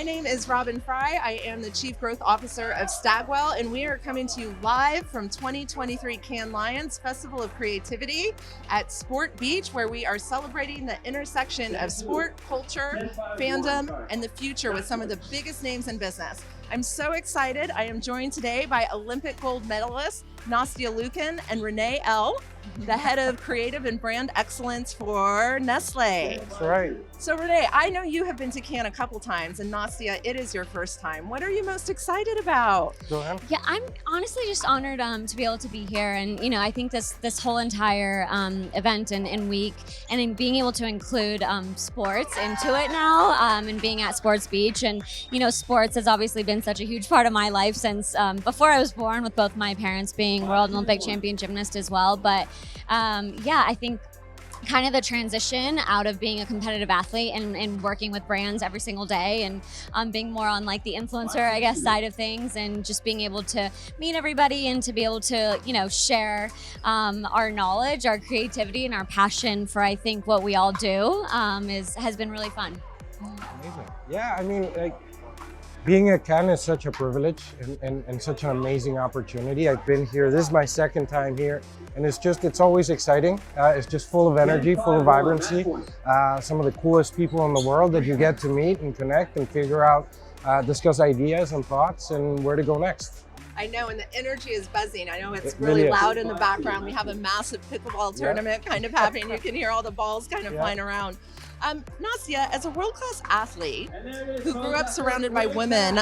My name is Robyn Freye. I am the Chief Growth Officer of Stagwell, and we are coming to you live from 2023 Cannes Lions Festival of Creativity at Sport Beach, where we are celebrating the intersection of sport, culture, fandom, and the future with some of the biggest names in business. I'm so excited. I am joined today by Olympic gold medalist Nastia Liukin and Rene L, the head of creative and brand excellence for Nestle. That's right. So Rene, I know you have been to Cannes a couple times, and Nastia, it is your first time. What are you most excited about? Go ahead. Yeah, I'm honestly just honored to be able to be here, and I think this whole entire event and week, and in being able to include sports into it now, and being at Sports Beach, and sports has obviously been such a huge part of my life since before I was born, with both my parents being world and Olympic champion gymnasts as well. But yeah, I think kind of the transition out of being a competitive athlete and working with brands every single day, and being more on like the influencer, I guess, side of things, and just being able to meet everybody and to be able to share our knowledge, our creativity, and our passion for, I think, what we all do has been really fun. Amazing. Yeah, I mean, being at Cannes is such a privilege and such an amazing opportunity. I've been here, this is my second time here, and it's always exciting. It's just full of energy, full of vibrancy. Some of the coolest people in the world that you get to meet and connect and figure out, discuss ideas and thoughts and where to go next. I know, and the energy is buzzing. I know it's really loud in the background. We have a massive pickleball tournament kind of happening. You can hear all the balls kind of flying around. Nastia, as a world-class athlete who grew up surrounded by women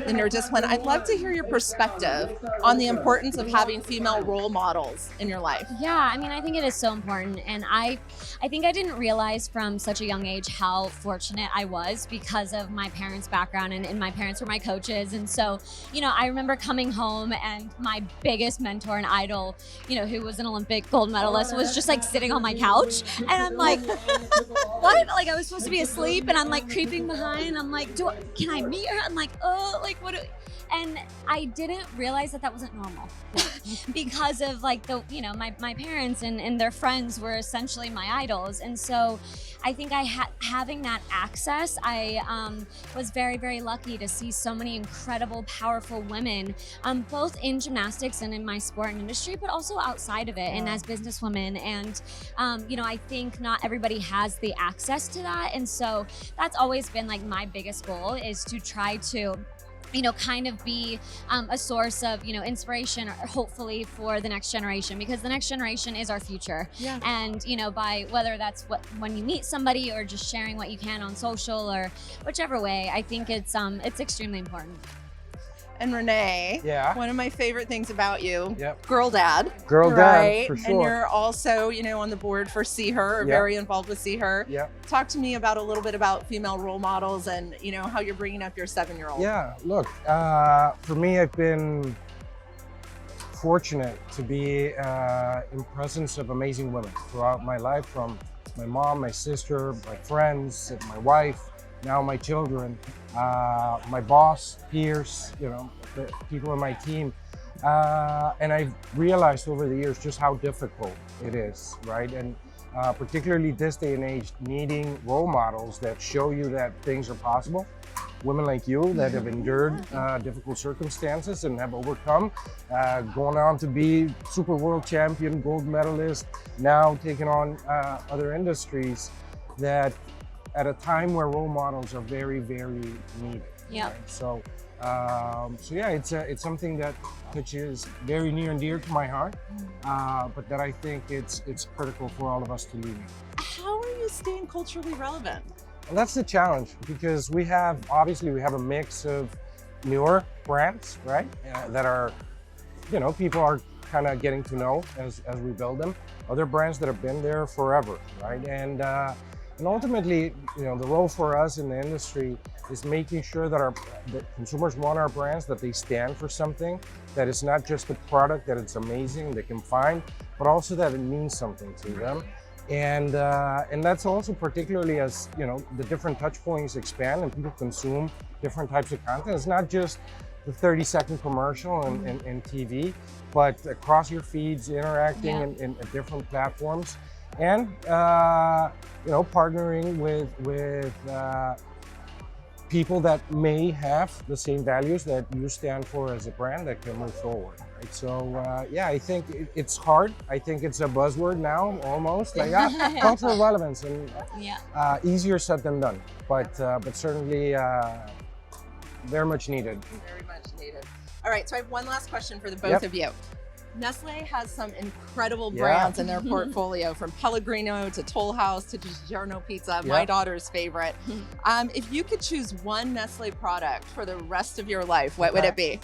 in your discipline, I'd love to hear your perspective on the importance of having female role models in your life. Yeah, I mean, I think it is so important, and I think I didn't realize from such a young age how fortunate I was because of my parents' background, and my parents were my coaches. And so, I remember coming home and my biggest mentor and idol, who was an Olympic gold medalist, was just like sitting on my couch, and I'm like, what? Like, I was supposed to be asleep, and I'm like creeping behind. I'm like, can I meet her? I'm like, oh, like what? And I didn't realize that wasn't normal because of like my parents and their friends were essentially my idols. And so I think having that access, I was very, very lucky to see so many incredible, powerful women, both in gymnastics and in my sport and industry, but also outside of it and as businesswomen. And, I think not everybody has the access to that. And so that's always been like my biggest goal, is to try to kind of be a source of, inspiration, hopefully, for the next generation, because the next generation is our future. Yeah. And, by whether that's when you meet somebody or just sharing what you can on social or whichever way, I think it's extremely important. And Rene, one of my favorite things about you, girl dad. Girl dad, for sure. And you're also, on the board for See Her, or very involved with See Her. Talk to me a little bit about female role models and, how you're bringing up your 7-year-old. Yeah, look, for me, I've been fortunate to be in presence of amazing women throughout my life, from my mom, my sister, my friends, my wife, now my children, my boss, peers, the people on my team. And I've realized over the years just how difficult it is, right? And particularly this day and age, needing role models that show you that things are possible. Women like you that have endured difficult circumstances and have overcome, going on to be super world champion, gold medalist, now taking on other industries, that at a time where role models are very, very needed. Yeah. Right? So yeah, it's something that which is very near and dear to my heart, but that I think it's critical for all of us to lead in. How are you staying culturally relevant? Well, that's the challenge, because we have a mix of newer brands, right? That are, people are kind of getting to know as we build them. Other brands that have been there forever, right? And ultimately, the role for us in the industry is making sure that that consumers want our brands, that they stand for something, that it's not just a product, that it's amazing, they can find, but also that it means something to them. And that's also particularly as, the different touch points expand and people consume different types of content. It's not just the 30-second commercial and TV, but across your feeds, interacting in different platforms. And partnering with people that may have the same values that you stand for as a brand that can move forward, right? So yeah, I think it's hard. I think it's a buzzword now, almost like cultural relevance, and easier said than done. But certainly very much needed. Very much needed. All right, so I have one last question for the both of you. Nestle has some incredible brands in their portfolio, from Pellegrino to Toll House to DiGiorno Pizza, my daughter's favorite. If you could choose one Nestle product for the rest of your life, what would it be?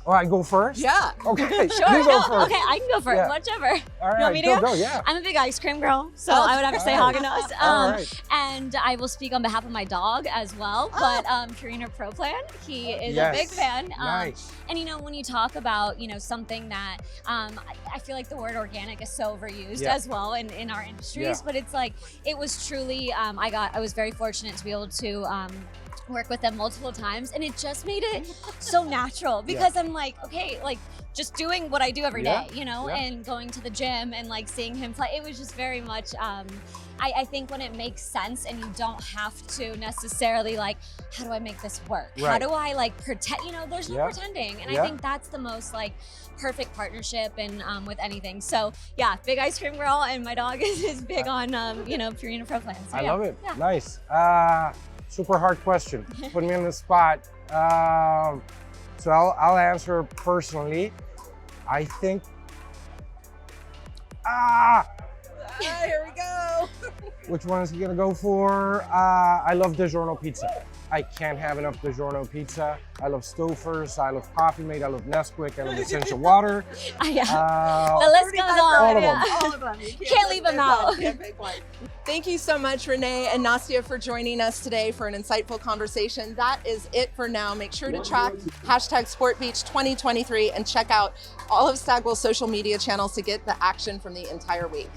Oh, I go first? Yeah. Okay, sure. you go first. Okay, I can go first, whichever. All right, you want me to go, yeah. I'm a big ice cream girl, so I would have to say Haagen-Dazs. And I will speak on behalf of my dog as well, but Purina Pro Plan, he is a big fan. Nice. And you know, when you talk about, you know, something that I feel like the word organic is so overused as well in our industries, but it's like, it was truly, I was very fortunate to be able to work with them multiple times, and it just made it so natural, because I'm like, okay, like just doing what I do every day, you know, and going to the gym and like seeing him play. It was just very much, I think when it makes sense and you don't have to necessarily like, how do I make this work? How do I like pretend, you know, there's no pretending. And I think that's the most like perfect partnership and with anything. So yeah, big ice cream girl, and my dog is big on, you know, Purina Pro Plan. So, I love it. Nice. Super hard question. Put me on the spot. So I'll answer personally. I think. Here we go. Which one is he gonna go for? I love DiGiorno pizza. I can't have enough DiGiorno pizza. I love Stouffer's. I love Coffee Mate. I love Nesquik. I love Essential Water. The list goes on. All of them. All of them. You Can't leave them out. Can't pick one. Thank you so much, Rene and Nastia, for joining us today for an insightful conversation. That is it for now. Make sure to track #SportBeach2023 and check out all of Stagwell's social media channels to get the action from the entire week.